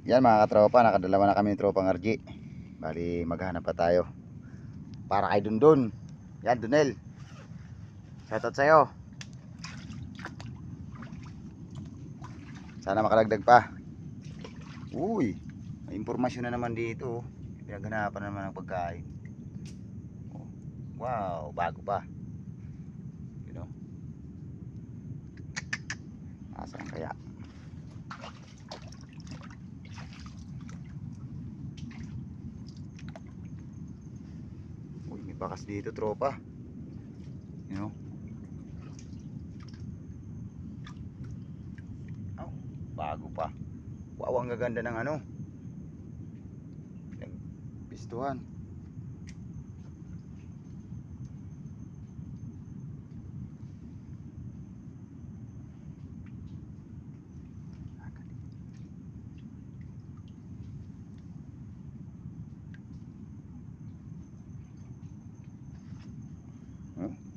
Yan mga katropa, nakadalawa na kami ng tropang RG. Bali maghanap pa tayo para kay Dundun. Yan Dunel, shoutout sa'yo. Sana makalagdag pa. Uy, may impormasyon na naman dito. Pinaghanapan naman ng pagkain. Wow, bago pa. You know? Asan kaya? Uy, may bakas dito tropa. You know? Oh, bago pa. Wow, ang gaganda ng ano. Pistuhan.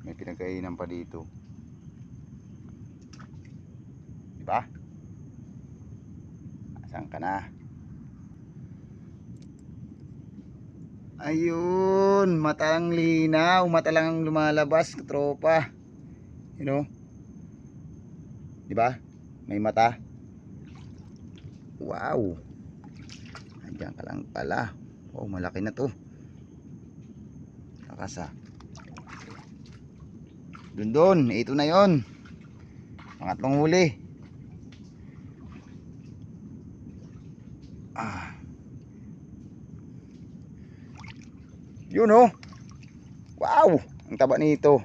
May pinagkainan pa dito. Diba? Asan ka na? Ayun, matang linaw, mata lang ang lumalabas, tropa. You know? Diba? May mata. Wow. Andiyan ka lang pala. Oh, malaki na to. Lakas ah. Dundun, ito na yon. Pangatlong huli. Yun oh. Wow, ang taba nito.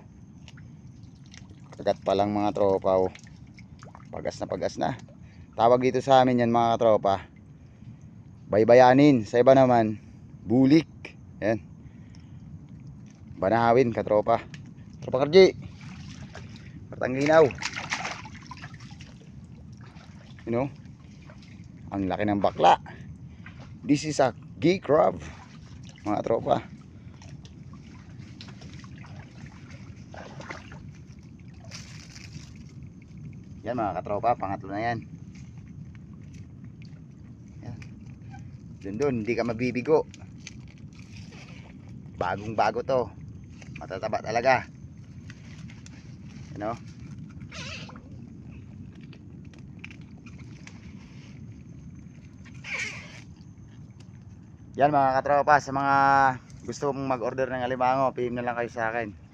Kagat pa lang mga tropa oh. Pagas na pagas na. Tawag dito sa amin yan mga tropa, baybayanin. Sa iba naman, bulik. Yan. Banahawin katropa. Tropa Karji. Patang linaw. You know? Ang laki ng bakla. This is a gay crab. Mga tropa. Yan mga katropa, pangatlo na yan. Yan. Dun, hindi ka mabibigo. Bagong bago to. Matataba talaga. Ano? Yan mga katropa, sa mga gusto mong mag-order ng alimango, PM na lang kayo sa akin.